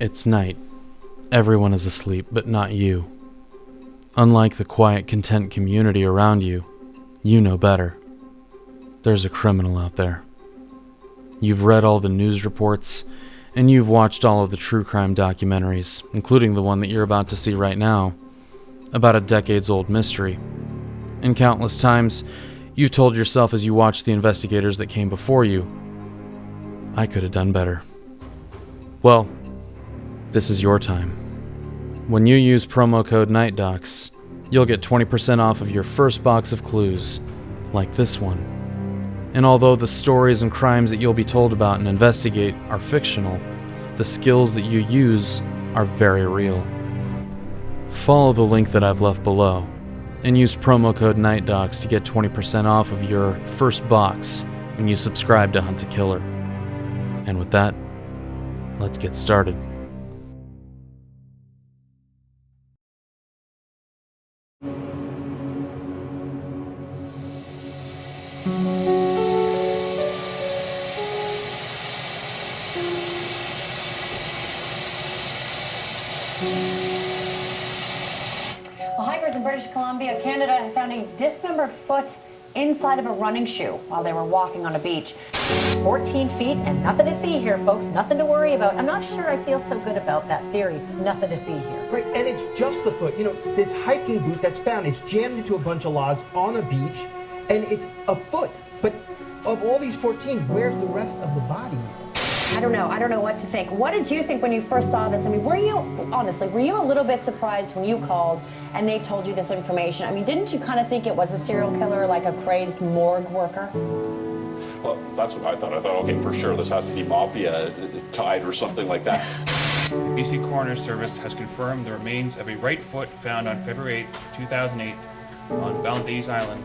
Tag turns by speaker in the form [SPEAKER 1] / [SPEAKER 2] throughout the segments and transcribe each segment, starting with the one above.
[SPEAKER 1] It's night. Everyone is asleep, but not you. Unlike the quiet, content community around you, you know better. There's a criminal out there. You've read all the news reports, and you've watched all of the true crime documentaries, including the one that you're about to see right now, about a decades-old mystery. And countless times, you've told yourself as you watched the investigators that came before you, I could have done better. Well, this is your time. When you use promo code NightDocs, you'll get 20% off of your first box of clues, like this one. And although the stories and crimes that you'll be told about and investigate are fictional, the skills that you use are very real. Follow the link that I've left below, and use promo code NightDocs to get 20% off of your first box when you subscribe to Hunt a Killer. And with that, let's get started.
[SPEAKER 2] Well, hikers in British Columbia, Canada, have found a dismembered foot inside of a running shoe while they were walking on a beach.
[SPEAKER 3] 14 feet and nothing to see here, folks. Nothing to worry about. I'm not sure I feel so good about that theory. Nothing to see here.
[SPEAKER 4] Right, and it's just the foot. You know, this hiking boot that's found, it's jammed into a bunch of logs on a beach, and it's a foot. But of all these 14, where's the rest of the body?
[SPEAKER 2] I don't know what to think. What did you think when you first saw this? I mean, were you a little bit surprised when you called and they told you this information? I mean, didn't you kind of think it was a serial killer, like a crazed morgue worker?
[SPEAKER 5] Well, that's what I thought. I thought, okay, for sure, this has to be mafia tied or something like that.
[SPEAKER 6] The BC Coroner Service has confirmed the remains of a right foot found on February 8th, 2008 on Baader-Meinhof Island,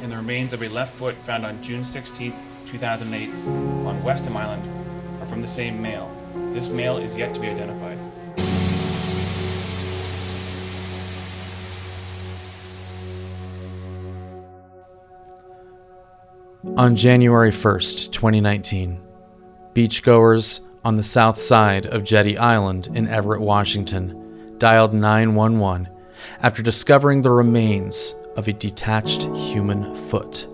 [SPEAKER 6] and the remains of a left foot found on June 16th, 2008 on Westham Island are from the same male. This male is yet to be identified.
[SPEAKER 1] On January 1st, 2019, beachgoers on the south side of Jetty Island in Everett, Washington, dialed 911 after discovering the remains of a detached human foot.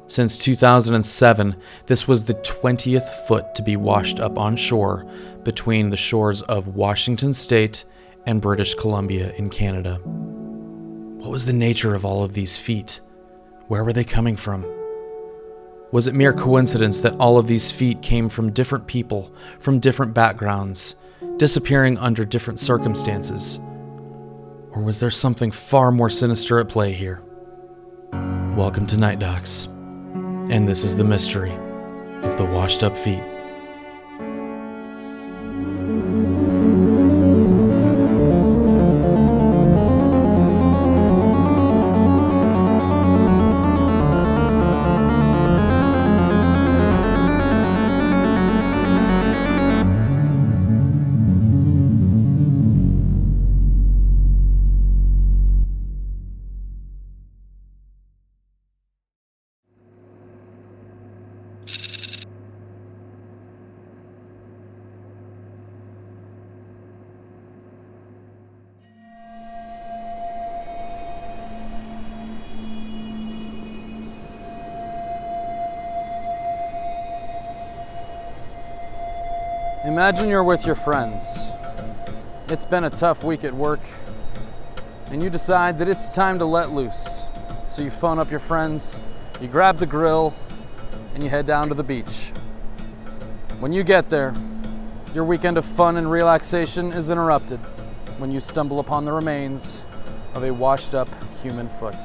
[SPEAKER 1] Since 2007, this was the 20th foot to be washed up on shore between the shores of Washington State and British Columbia in Canada. What was the nature of all of these feet? Where were they coming from? Was it mere coincidence that all of these feet came from different people, from different backgrounds, disappearing under different circumstances? Or was there something far more sinister at play here? Welcome to NightDocs, and this is the mystery of the washed up feet. Imagine you're with your friends. It's been a tough week at work, and you decide that it's time to let loose. So you phone up your friends, you grab the grill, and you head down to the beach. When you get there, your weekend of fun and relaxation is interrupted when you stumble upon the remains of a washed up human foot.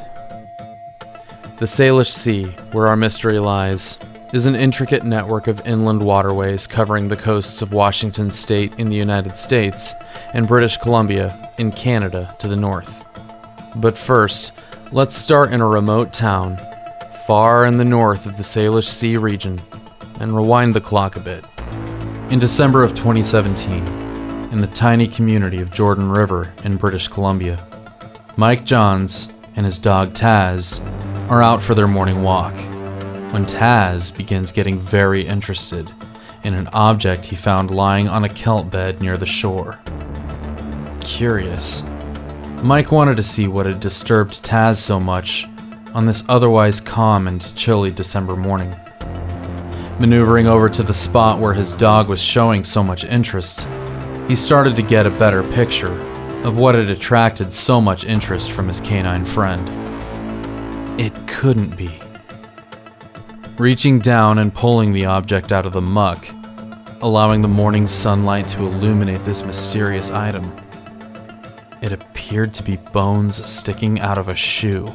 [SPEAKER 1] The Salish Sea, where our mystery lies, is an intricate network of inland waterways covering the coasts of Washington State in the United States and British Columbia in Canada to the north. But first, let's start in a remote town, far in the north of the Salish Sea region, and rewind the clock a bit. In December of 2017, in the tiny community of Jordan River in British Columbia, Mike Johns and his dog Taz are out for their morning walk when Taz begins getting very interested in an object he found lying on a kelp bed near the shore. Curious, Mike wanted to see what had disturbed Taz so much on this otherwise calm and chilly December morning. Maneuvering over to the spot where his dog was showing so much interest, he started to get a better picture of what had attracted so much interest from his canine friend. It couldn't be. Reaching down and pulling the object out of the muck, allowing the morning sunlight to illuminate this mysterious item, it appeared to be bones sticking out of a shoe.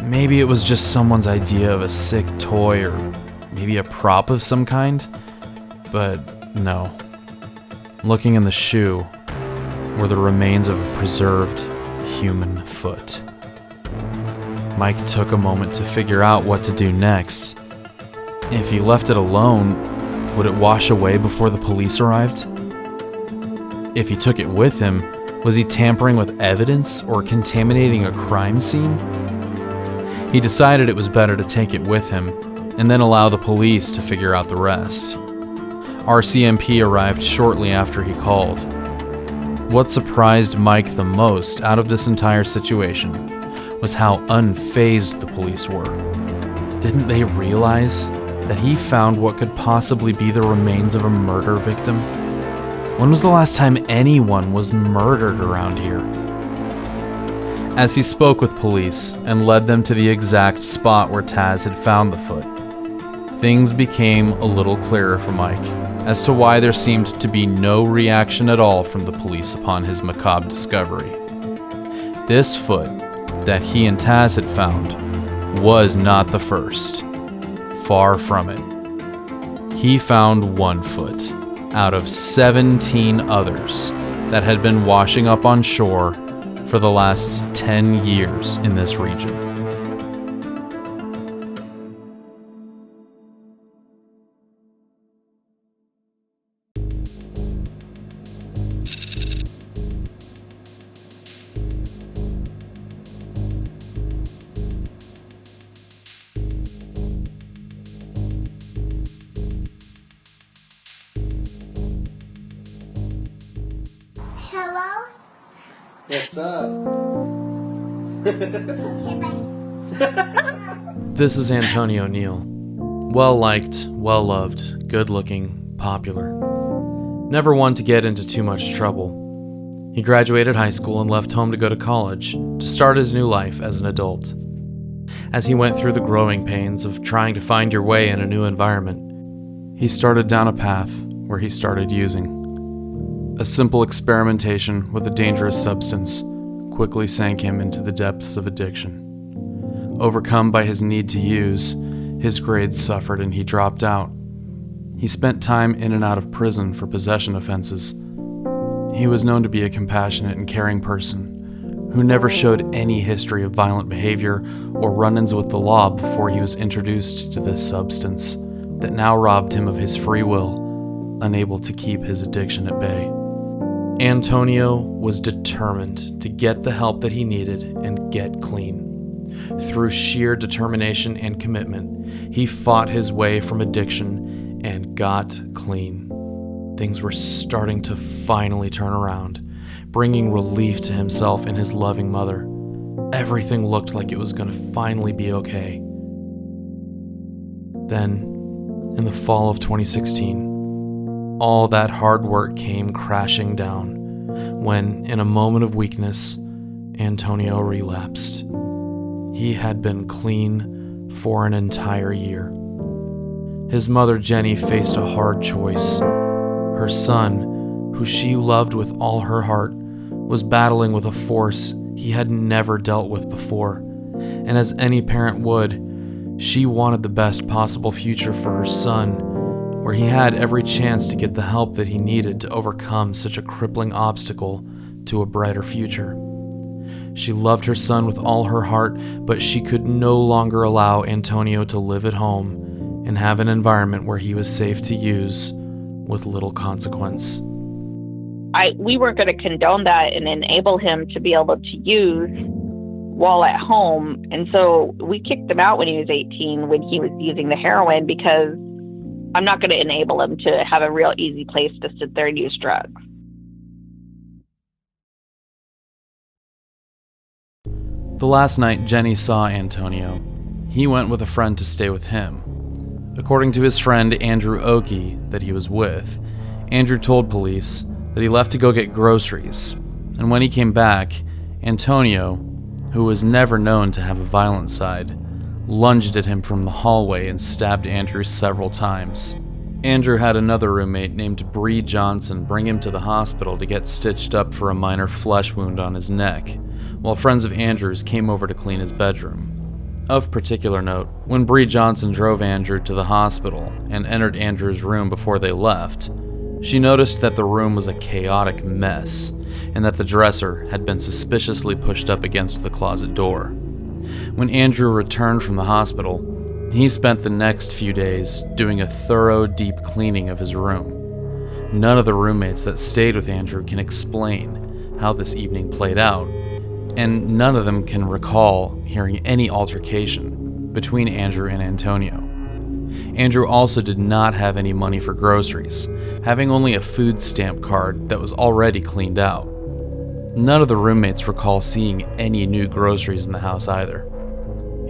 [SPEAKER 1] Maybe it was just someone's idea of a sick toy or maybe a prop of some kind, but no. Looking in the shoe were the remains of a preserved human foot. Mike took a moment to figure out what to do next. If he left it alone, would it wash away before the police arrived? If he took it with him, was he tampering with evidence or contaminating a crime scene? He decided it was better to take it with him and then allow the police to figure out the rest. RCMP arrived shortly after he called. What surprised Mike the most out of this entire situation was how unfazed the police were. Didn't they realize that he found what could possibly be the remains of a murder victim? When was the last time anyone was murdered around here? As he spoke with police and led them to the exact spot where Taz had found the foot, things became a little clearer for Mike as to why there seemed to be no reaction at all from the police upon his macabre discovery. This foot that he and Taz had found was not the first. Far from it. He found one foot out of 17 others that had been washing up on shore for the last 10 years in this region.
[SPEAKER 7] Hello?
[SPEAKER 8] What's up?
[SPEAKER 1] This is Antoni O'Neill. Well-liked, well-loved, good-looking, popular. Never one to get into too much trouble. He graduated high school and left home to go to college to start his new life as an adult. As he went through the growing pains of trying to find your way in a new environment, he started down a path where he started using. A simple experimentation with a dangerous substance quickly sank him into the depths of addiction. Overcome by his need to use, his grades suffered and he dropped out. He spent time in and out of prison for possession offenses. He was known to be a compassionate and caring person who never showed any history of violent behavior or run-ins with the law before he was introduced to this substance that now robbed him of his free will, unable to keep his addiction at bay. Antonio was determined to get the help that he needed and get clean. Through sheer determination and commitment, he fought his way from addiction and got clean. Things were starting to finally turn around, bringing relief to himself and his loving mother. Everything looked like it was going to finally be okay. Then, in the fall of 2016, all that hard work came crashing down when, in a moment of weakness, Antonio relapsed. He had been clean for an entire year. His mother, Jenny, faced a hard choice. Her son, who she loved with all her heart, was battling with a force he had never dealt with before. And as any parent would, she wanted the best possible future for her son, where he had every chance to get the help that he needed to overcome such a crippling obstacle to a brighter future. She loved her son with all her heart, but she could no longer allow Antonio to live at home and have an environment where he was safe to use with little consequence.
[SPEAKER 9] We weren't going to condone that and enable him to be able to use while at home. And so we kicked him out when he was 18, when he was using the heroin, because I'm not going to enable him to have a real easy place to sit there and use drugs.
[SPEAKER 1] The last night Jenny saw Antonio, he went with a friend to stay with him. According to his friend Andrew Oakey that he was with, Andrew told police that he left to go get groceries, and when he came back, Antonio, who was never known to have a violent side, lunged at him from the hallway and stabbed Andrew several times. Andrew had another roommate named Bree Johnson bring him to the hospital to get stitched up for a minor flesh wound on his neck, while friends of Andrew's came over to clean his bedroom. Of particular note, when Bree Johnson drove Andrew to the hospital and entered Andrew's room before they left, she noticed that the room was a chaotic mess and that the dresser had been suspiciously pushed up against the closet door. When Andrew returned from the hospital, he spent the next few days doing a thorough deep cleaning of his room. None of the roommates that stayed with Andrew can explain how this evening played out, and none of them can recall hearing any altercation between Andrew and Antonio. Andrew also did not have any money for groceries, having only a food stamp card that was already cleaned out. None of the roommates recall seeing any new groceries in the house either.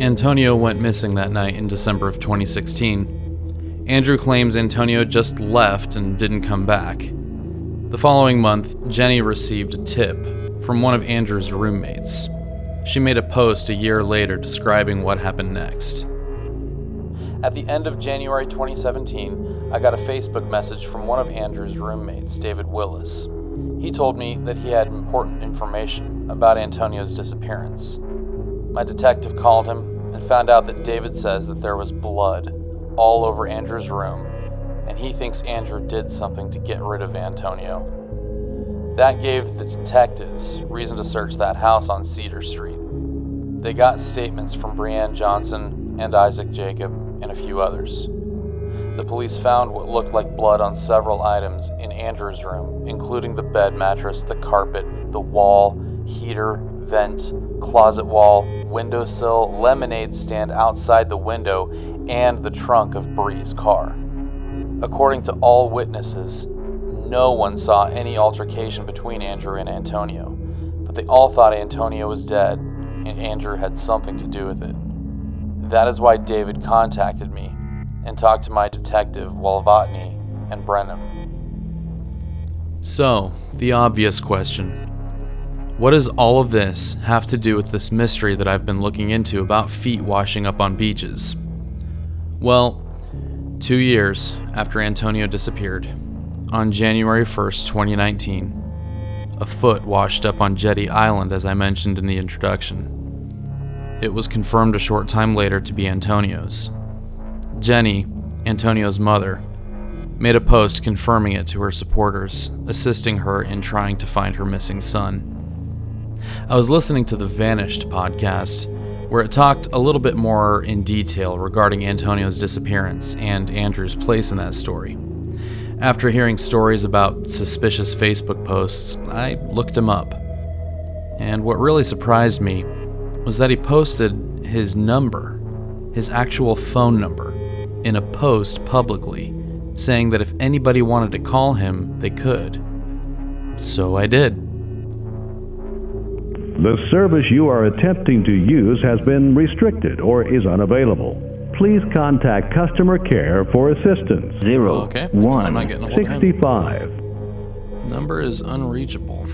[SPEAKER 1] Antonio went missing that night in December of 2016. Andrew claims Antonio just left and didn't come back. The following month, Jenny received a tip from one of Andrew's roommates. She made a post a year later describing what happened next. At the end of January 2017, I got a Facebook message from one of Andrew's roommates, David Willis. He told me that he had important information about Antonio's disappearance. My detective called him and found out that David says that there was blood all over Andrew's room, and he thinks Andrew did something to get rid of Antonio. That gave the detectives reason to search that house on Cedar Street. They got statements from Brianne Johnson and Isaac Jacob and a few others. The police found what looked like blood on several items in Andrew's room, including the bed mattress, the carpet, the wall, heater, vent, closet wall, windowsill, lemonade stand outside the window, and the trunk of Bree's car. According to all witnesses, no one saw any altercation between Andrew and Antonio, but they all thought Antonio was dead and Andrew had something to do with it. That is why David contacted me and talked to my detective Walvatny and Brenham. So, the obvious question. What does all of this have to do with this mystery that I've been looking into about feet washing up on beaches? Well, 2 years after Antonio disappeared, on January 1st, 2019, a foot washed up on Jetty Island, as I mentioned in the introduction. It was confirmed a short time later to be Antonio's. Jenny, Antonio's mother, made a post confirming it to her supporters, assisting her in trying to find her missing son. I was listening to the Vanished podcast, where it talked a little bit more in detail regarding Antonio's disappearance and Andrew's place in that story. After hearing stories about suspicious Facebook posts, I looked him up. And what really surprised me was that he posted his number, his actual phone number, in a post publicly, saying that if anybody wanted to call him, they could. So I did.
[SPEAKER 10] The service you are attempting to use has been restricted or is unavailable. Please contact customer care for assistance. 0165.
[SPEAKER 1] Number is unreachable.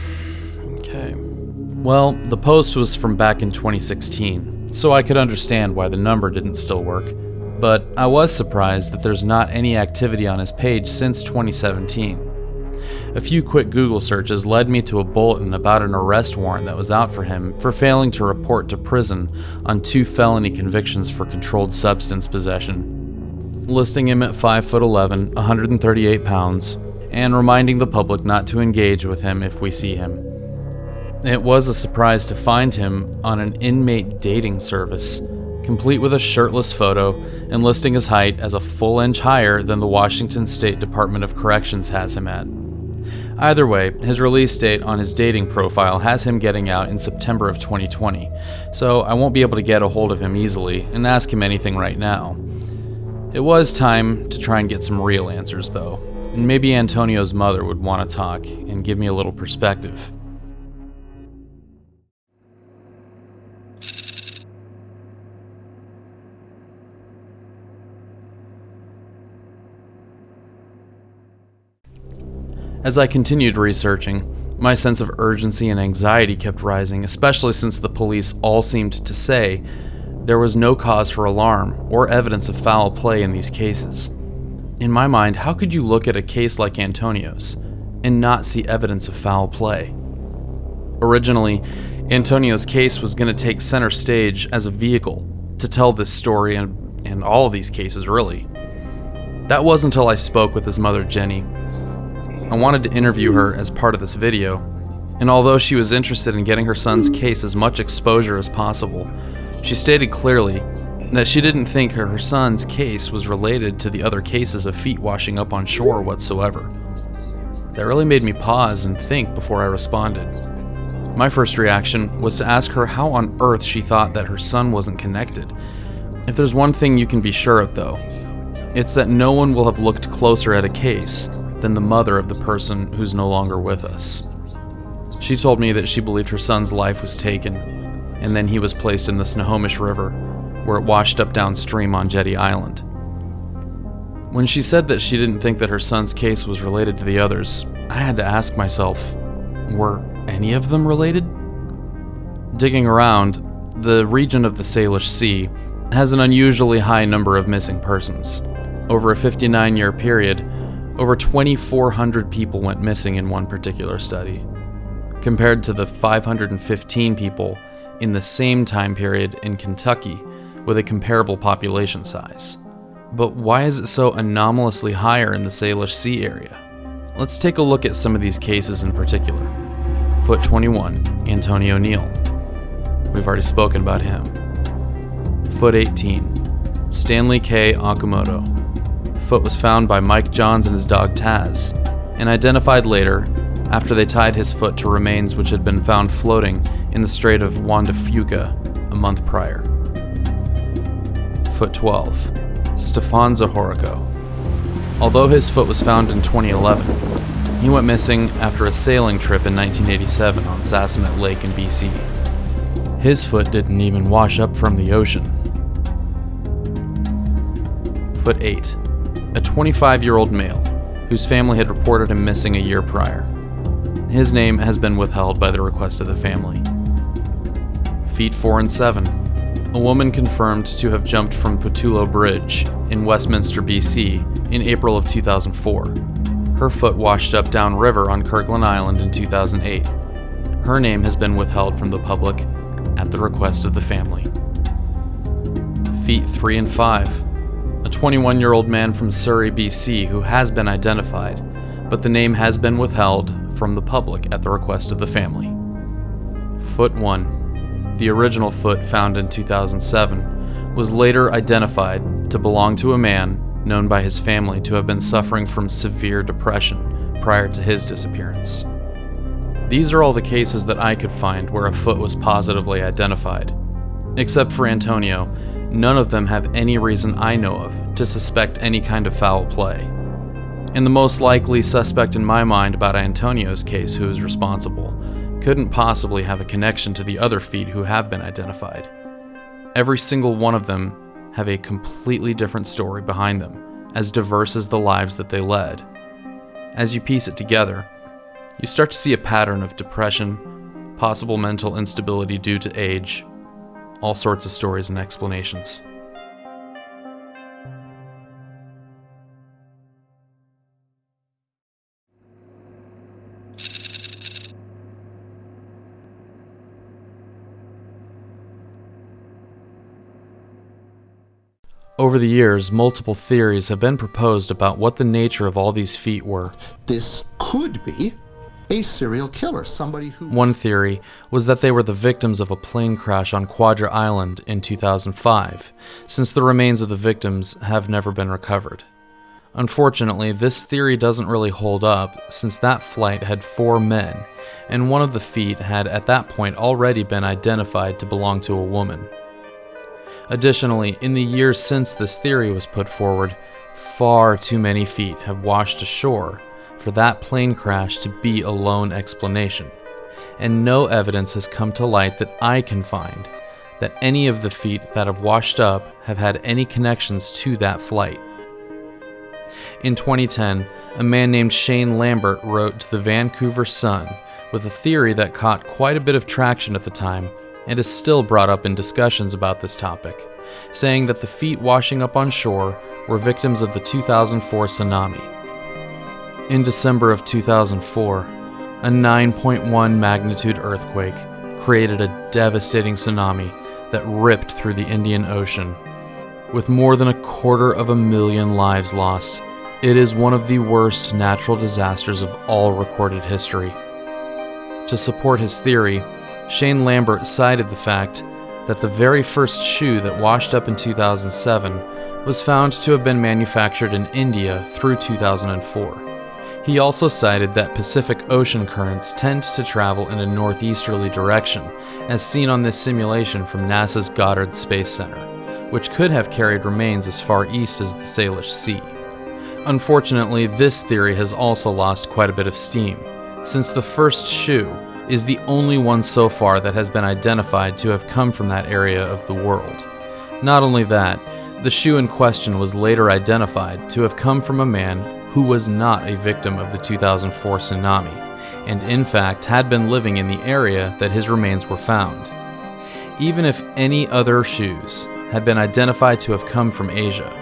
[SPEAKER 1] Okay. Well, the post was from back in 2016, so I could understand why the number didn't still work, but I was surprised that there's not any activity on his page since 2017. A few quick Google searches led me to a bulletin about an arrest warrant that was out for him for failing to report to prison on 2 felony convictions for controlled substance possession, listing him at 5'11", 138 pounds, and reminding the public not to engage with him if we see him. It was a surprise to find him on an inmate dating service, complete with a shirtless photo and listing his height as a full inch higher than the Washington State Department of Corrections has him at. Either way, his release date on his dating profile has him getting out in September of 2020, so I won't be able to get a hold of him easily and ask him anything right now. It was time to try and get some real answers, though, and maybe Antonio's mother would want to talk and give me a little perspective. As I continued researching, my sense of urgency and anxiety kept rising, especially since the police all seemed to say there was no cause for alarm or evidence of foul play in these cases. In my mind, how could you look at a case like Antonio's and not see evidence of foul play? Originally, Antonio's case was going to take center stage as a vehicle to tell this story and all of these cases, really. That was until I spoke with his mother, Jenny. I wanted to interview her as part of this video, and although she was interested in getting her son's case as much exposure as possible, she stated clearly that she didn't think her son's case was related to the other cases of feet washing up on shore whatsoever. That really made me pause and think before I responded. My first reaction was to ask her how on earth she thought that her son wasn't connected. If there's one thing you can be sure of, though, it's that no one will have looked closer at a case than the mother of the person who's no longer with us. She told me that she believed her son's life was taken, and then he was placed in the Snohomish River, where it washed up downstream on Jetty Island. When she said that she didn't think that her son's case was related to the others, I had to ask myself, were any of them related? Digging around, the region of the Salish Sea has an unusually high number of missing persons. Over a 59-year period, over 2,400 people went missing in one particular study, compared to the 515 people in the same time period in Kentucky with a comparable population size. But why is it so anomalously higher in the Salish Sea area? Let's take a look at some of these cases in particular. Foot 21, Antoni O'Neill. We've already spoken about him. Foot 18, Stanley K. Okamoto. Foot was found by Mike Johns and his dog Taz, and identified later after they tied his foot to remains which had been found floating in the Strait of Juan de Fuca a month prior. Foot 12, Stefan Zahorko. Although his foot was found in 2011, he went missing after a sailing trip in 1987 on Sassamet Lake in BC. His foot didn't even wash up from the ocean. Foot 8, a 25-year-old male whose family had reported him missing a year prior. His name has been withheld by the request of the family. Feet 4 and 7, a woman confirmed to have jumped from Pattullo Bridge in Westminster, BC in April of 2004. Her foot washed up downriver on Kirkland Island in 2008. Her name has been withheld from the public at the request of the family. Feet 3 and 5, a 21-year-old man from Surrey, BC who has been identified, but the name has been withheld from the public at the request of the family. Foot 1, the original foot found in 2007, was later identified to belong to a man known by his family to have been suffering from severe depression prior to his disappearance. These are all the cases that I could find where a foot was positively identified. Except for Antonio, none of them have any reason I know of to suspect any kind of foul play. And the most likely suspect in my mind about Antonio's case who is responsible couldn't possibly have a connection to the other feet who have been identified. Every single one of them have a completely different story behind them, as diverse as the lives that they led. As you piece it together, you start to see a pattern of depression, possible mental instability due to age, all sorts of stories and explanations. Over the years, multiple theories have been proposed about what the nature of all these feet were.
[SPEAKER 11] This could be a serial killer, somebody who...
[SPEAKER 1] One theory was that they were the victims of a plane crash on Quadra Island in 2005, since the remains of the victims have never been recovered. Unfortunately, this theory doesn't really hold up, since that flight had 4 men, and one of the feet had at that point already been identified to belong to a woman. Additionally, in the years since this theory was put forward, far too many feet have washed ashore for that plane crash to be a lone explanation, and no evidence has come to light that I can find that any of the feet that have washed up have had any connections to that flight. In 2010, a man named Shane Lambert wrote to the Vancouver Sun with a theory that caught quite a bit of traction at the time and is still brought up in discussions about this topic, saying that the feet washing up on shore were victims of the 2004 tsunami. In December of 2004, a 9.1 magnitude earthquake created a devastating tsunami that ripped through the Indian Ocean. With more than 250,000 lives lost, it is one of the worst natural disasters of all recorded history. To support his theory, Shane Lambert cited the fact that the very first shoe that washed up in 2007 was found to have been manufactured in India through 2004. He also cited that Pacific Ocean currents tend to travel in a northeasterly direction, as seen on this simulation from NASA's Goddard Space Center, which could have carried remains as far east as the Salish Sea. Unfortunately, this theory has also lost quite a bit of steam, since the first shoe is the only one so far that has been identified to have come from that area of the world. Not only that, the shoe in question was later identified to have come from a man who was not a victim of the 2004 tsunami, and in fact had been living in the area that his remains were found. Even if any other shoes had been identified to have come from Asia,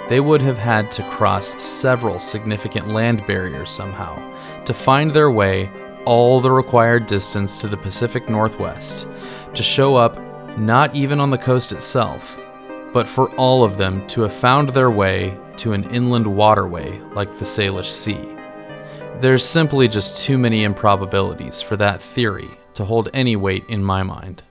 [SPEAKER 1] they would have had to cross several significant land barriers somehow to find their way all the required distance to the Pacific Northwest, to show up not even on the coast itself, but for all of them to have found their way to an inland waterway like the Salish Sea. There's simply just too many improbabilities for that theory to hold any weight in my mind.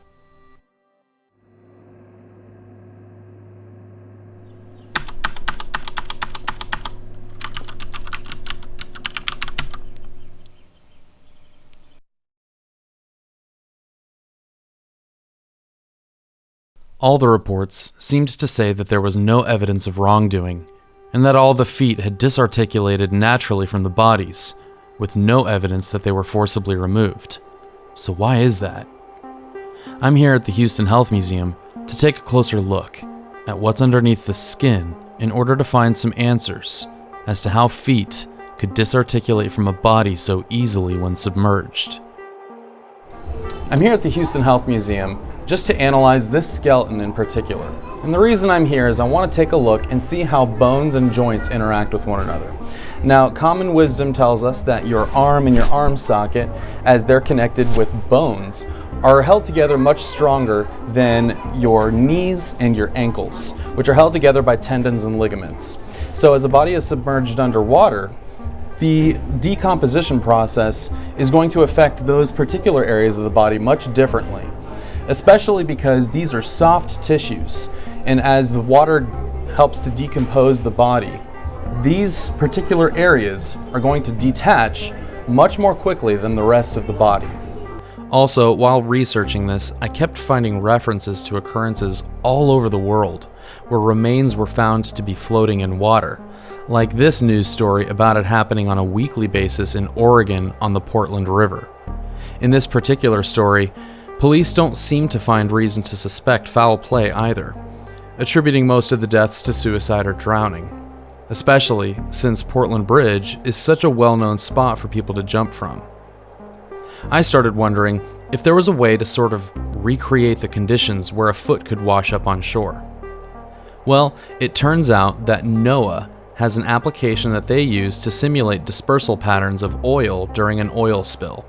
[SPEAKER 1] All the reports seemed to say that there was no evidence of wrongdoing, and that all the feet had disarticulated naturally from the bodies, with no evidence that they were forcibly removed. So why is that? I'm here at the Houston Health Museum to take a closer look at what's underneath the skin in order to find some answers as to how feet could disarticulate from a body so easily when submerged. I'm here at the Houston Health Museum just to analyze this skeleton in particular. And the reason I'm here is I want to take a look and see how bones and joints interact with one another. Now, common wisdom tells us that your arm and your arm socket, as they're connected with bones, are held together much stronger than your knees and your ankles, which are held together by tendons and ligaments. So as a body is submerged underwater, the decomposition process is going to affect those particular areas of the body much differently, especially because these are soft tissues, and as the water helps to decompose the body, these particular areas are going to detach much more quickly than the rest of the body. Also, while researching this, I kept finding references to occurrences all over the world where remains were found to be floating in water, like this news story about it happening on a weekly basis in Oregon on the Portland River. In this particular story, police don't seem to find reason to suspect foul play either, attributing most of the deaths to suicide or drowning, especially since Portland Bridge is such a well-known spot for people to jump from. I started wondering if there was a way to sort of recreate the conditions where a foot could wash up on shore. Well, it turns out that NOAA has an application that they use to simulate dispersal patterns of oil during an oil spill.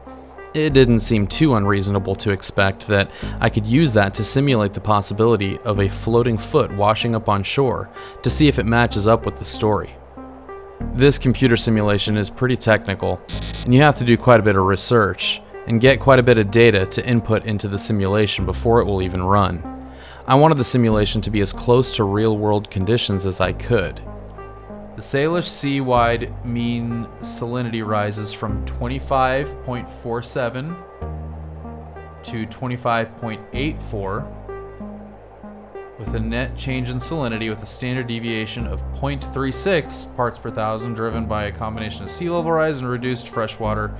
[SPEAKER 1] It didn't seem too unreasonable to expect that I could use that to simulate the possibility of a floating foot washing up on shore to see if it matches up with the story. This computer simulation is pretty technical, and you have to do quite a bit of research and get quite a bit of data to input into the simulation before it will even run. I wanted the simulation to be as close to real-world conditions as I could. The Salish Sea-wide mean salinity rises from 25.47 to 25.84 with a net change in salinity with a standard deviation of 0.36 parts per thousand, driven by a combination of sea level rise and reduced freshwater.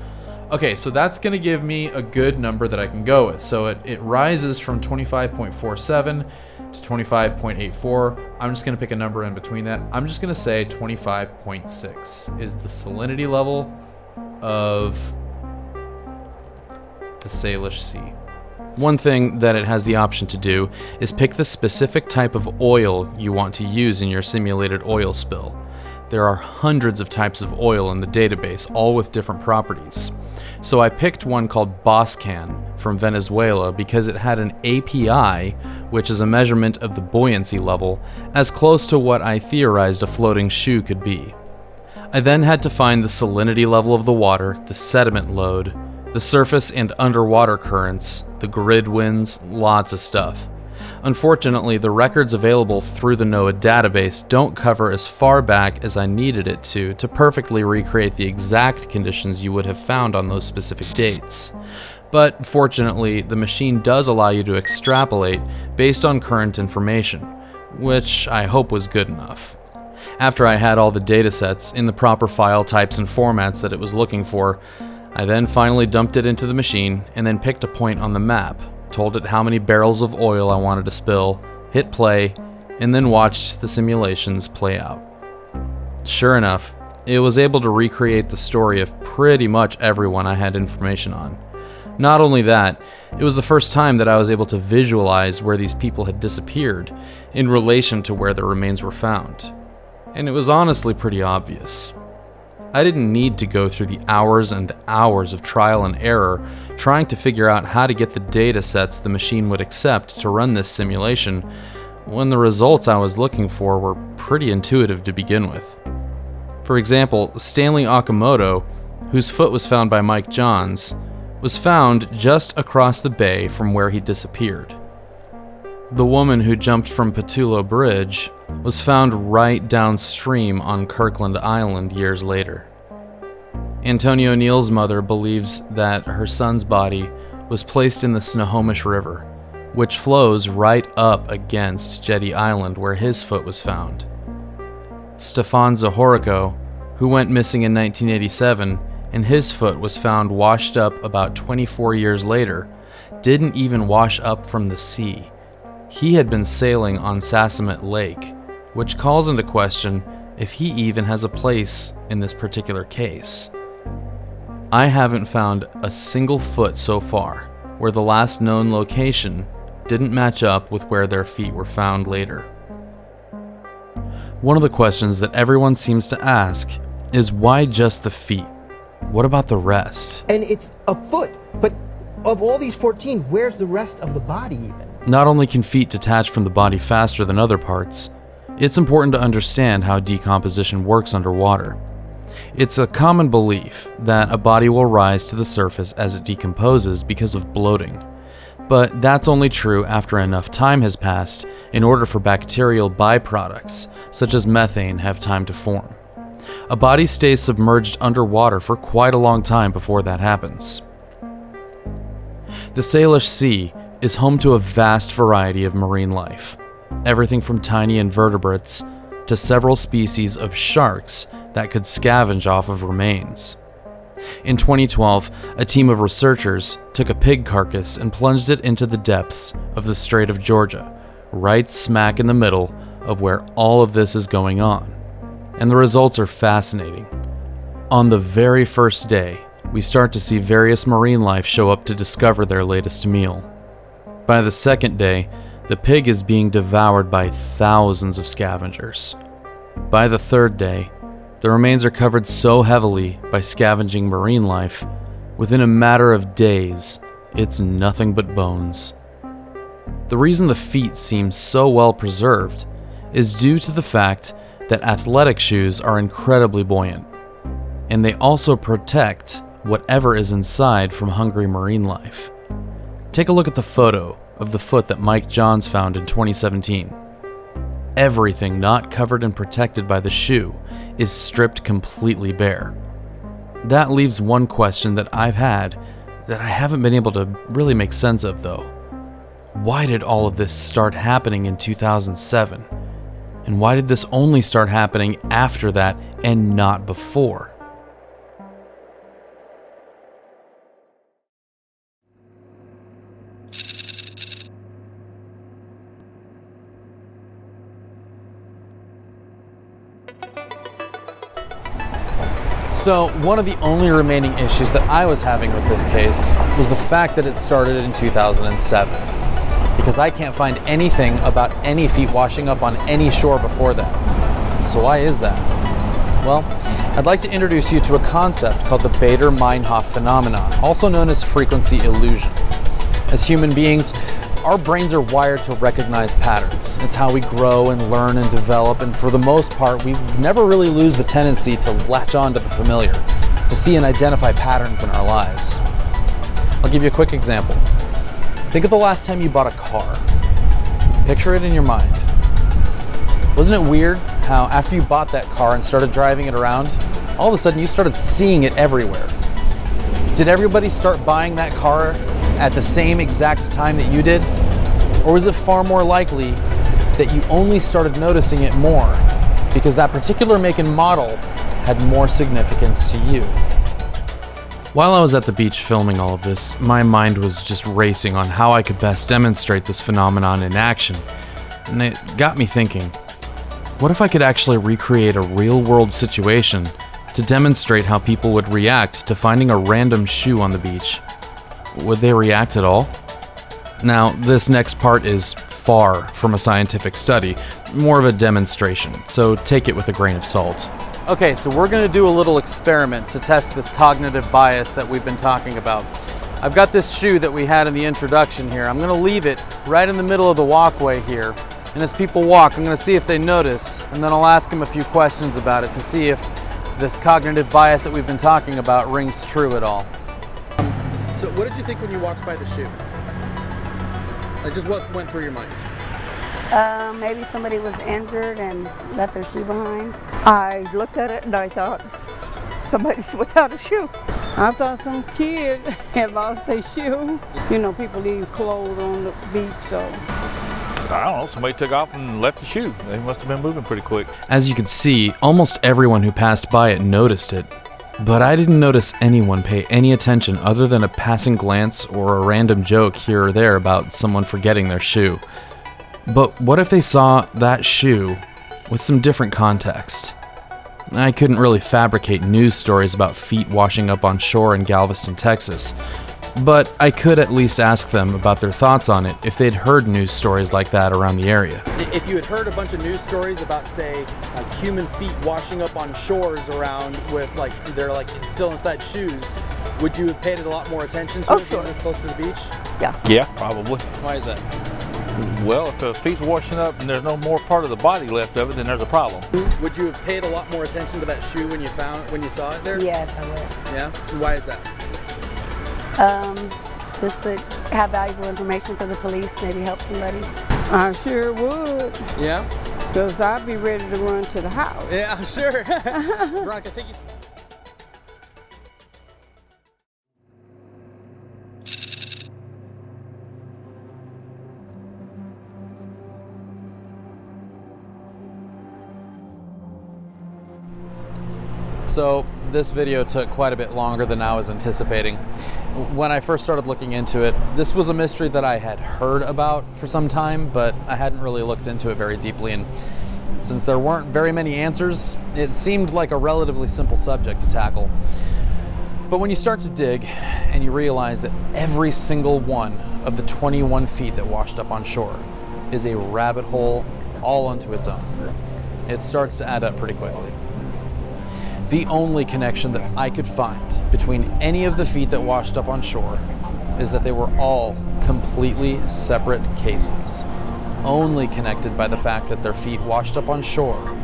[SPEAKER 1] Okay, so that's going to give me a good number that I can go with. So it rises from 25.47 to 25.84. I'm just going to pick a number in between that. I'm just going to say 25.6 is the salinity level of the Salish Sea. One thing that it has the option to do is pick the specific type of oil you want to use in your simulated oil spill. There are hundreds of types of oil in the database, all with different properties. So I picked one called Boscan from Venezuela because it had an API, which is a measurement of the buoyancy level, as close to what I theorized a floating shoe could be. I then had to find the salinity level of the water, the sediment load, the surface and underwater currents, the grid winds, lots of stuff. Unfortunately, the records available through the NOAA database don't cover as far back as I needed it to perfectly recreate the exact conditions you would have found on those specific dates. But fortunately, the machine does allow you to extrapolate based on current information, which I hope was good enough. After I had all the datasets in the proper file types and formats that it was looking for, I then finally dumped it into the machine and then picked a point on the map, told it how many barrels of oil I wanted to spill, hit play, and then watched the simulations play out. Sure enough, it was able to recreate the story of pretty much everyone I had information on. Not only that, it was the first time that I was able to visualize where these people had disappeared in relation to where their remains were found. And it was honestly pretty obvious. I didn't need to go through the hours and hours of trial and error trying to figure out how to get the data sets the machine would accept to run this simulation, when the results I was looking for were pretty intuitive to begin with. For example, Stanley Okamoto, whose foot was found by Mike Johns, was found just across the bay from where he disappeared. The woman who jumped from Petulo Bridge was found right downstream on Kirkland Island years later. Antoni O'Neill's mother believes that her son's body was placed in the Snohomish River, which flows right up against Jetty Island where his foot was found. Stefan Zahorko, who went missing in 1987 and his foot was found washed up about 24 years later, didn't even wash up from the sea. He had been sailing on Sasamet Lake, which calls into question if he even has a place in this particular case. I haven't found a single foot so far where the last known location didn't match up with where their feet were found later. One of the questions that everyone seems to ask is why just the feet? What about the rest?
[SPEAKER 4] And it's a foot, but of all these 14, where's the rest of the body even?
[SPEAKER 1] Not only can feet detach from the body faster than other parts, it's important to understand how decomposition works underwater. It's a common belief that a body will rise to the surface as it decomposes because of bloating. But that's only true after enough time has passed in order for bacterial byproducts, such as methane, have time to form. A body stays submerged underwater for quite a long time before that happens. The Salish Sea is home to a vast variety of marine life, everything from tiny invertebrates to several species of sharks that could scavenge off of remains. In 2012, a team of researchers took a pig carcass and plunged it into the depths of the Strait of Georgia, right smack in the middle of where all of this is going on. And the results are fascinating. On the very first day, we start to see various marine life show up to discover their latest meal. By the second day, the pig is being devoured by thousands of scavengers. By the third day, the remains are covered so heavily by scavenging marine life, within a matter of days, it's nothing but bones. The reason the feet seem so well preserved is due to the fact that athletic shoes are incredibly buoyant, and they also protect whatever is inside from hungry marine life. Take a look at the photo of the foot that Mike Johns found in 2017. Everything not covered and protected by the shoe is stripped completely bare. That leaves one question that I've had that I haven't been able to really make sense of though. why did all of this start happening in 2007? And why did this only start happening after that and not before? So, one of the only remaining issues that I was having with this case was the fact that it started in 2007. Because I can't find anything about any feet washing up on any shore before that. So why is that? Well, I'd like to introduce you to a concept called the Baader-Meinhof Phenomena, also known as frequency illusion. As human beings, our brains are wired to recognize patterns. It's how we grow and learn and develop, and for the most part, we never really lose the tendency to latch on to the familiar, to see and identify patterns in our lives. I'll give you a quick example. Think of the last time you bought a car. Picture it in your mind. Wasn't it weird how after you bought that car and started driving it around, all of a sudden you started seeing it everywhere? Did everybody start buying that car at the same exact time that you did? Or was it far more likely that you only started noticing it more because that particular make and model had more significance to you? While I was at the beach filming all of this, my mind was just racing on how I could best demonstrate this phenomenon in action. And it got me thinking, what if I could actually recreate a real-world situation to demonstrate how people would react to finding a random shoe on the beach? Would they react at all? Now, this next part is far from a scientific study, more of a demonstration, so take it with a grain of salt. Okay, so we're going to do a little experiment to test this cognitive bias that we've been talking about. I've got this shoe that we had in the introduction here. I'm going to leave it right in the middle of the walkway here. And as people walk, I'm going to see if they notice, and then I'll ask them a few questions about it to see if this cognitive bias that we've been talking about rings true at all. So what did you think when you walked by the shoe? Like, just what went through your mind?
[SPEAKER 12] Maybe somebody was injured and left their shoe behind. I looked at it and I thought somebody's without a shoe.
[SPEAKER 13] I thought some kid had lost their shoe. You know, people leave clothes on the beach, so.
[SPEAKER 14] I don't know, somebody took off and left the shoe. They must have been moving pretty quick.
[SPEAKER 1] As you can see, almost everyone who passed by it noticed it. But I didn't notice anyone pay any attention other than a passing glance or a random joke here or there about someone forgetting their shoe. But what if they saw that shoe with some different context? I couldn't really fabricate news stories about feet washing up on shore in Galveston, Texas, but I could at least ask them about their thoughts on it if they'd heard news stories like that around the area. If you had heard a bunch of news stories about, say, like human feet washing up on shores around with they're still inside shoes, would you have paid a lot more attention to it being this close to the beach?
[SPEAKER 12] Yeah.
[SPEAKER 14] Yeah, probably.
[SPEAKER 1] Why is that?
[SPEAKER 14] Well, if the feet's washing up and there's no more part of the body left of it, then there's a problem.
[SPEAKER 1] Would you have paid a lot more attention to that shoe when you saw it there?
[SPEAKER 12] Yes, I would.
[SPEAKER 1] Yeah? Why is that?
[SPEAKER 12] Just to have valuable information for the police, maybe help somebody.
[SPEAKER 13] I sure would.
[SPEAKER 1] Yeah?
[SPEAKER 13] Because I'd be ready to run to the house.
[SPEAKER 1] Yeah, I'm sure. Veronica, thank you. So this video took quite a bit longer than I was anticipating. When I first started looking into it, this was a mystery that I had heard about for some time, but I hadn't really looked into it very deeply, and since there weren't very many answers, it seemed like a relatively simple subject to tackle. But when you start to dig and you realize that every single one of the 21 feet that washed up on shore is a rabbit hole all unto its own, it starts to add up pretty quickly. The only connection that I could find between any of the feet that washed up on shore is that they were all completely separate cases, only connected by the fact that their feet washed up on shore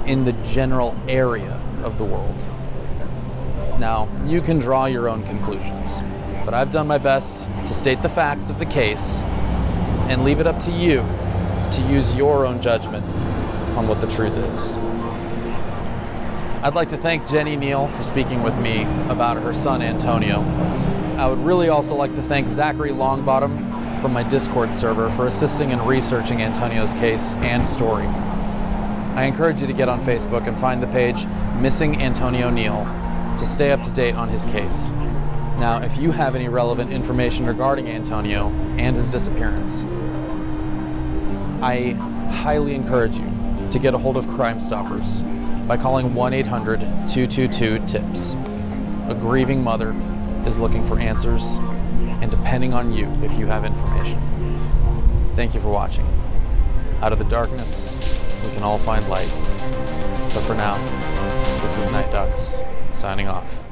[SPEAKER 1] in the general area of the world. Now, you can draw your own conclusions, but I've done my best to state the facts of the case and leave it up to you to use your own judgment on what the truth is. I'd like to thank Jenny O'Neill for speaking with me about her son Antonio. I would really also like to thank Zachary Longbottom for from my Discord server for assisting in researching Antonio's case and story. I encourage you to get on Facebook and find the page Missing Antoni O'Neill to stay up to date on his case. Now, if you have any relevant information regarding Antonio and his disappearance, I highly encourage you to get a hold of Crime Stoppers by calling 1-800-222-TIPS. A grieving mother is looking for answers and depending on you if you have information. Thank you for watching. Out of the darkness, we can all find light. But for now, this is NightDocs, signing off.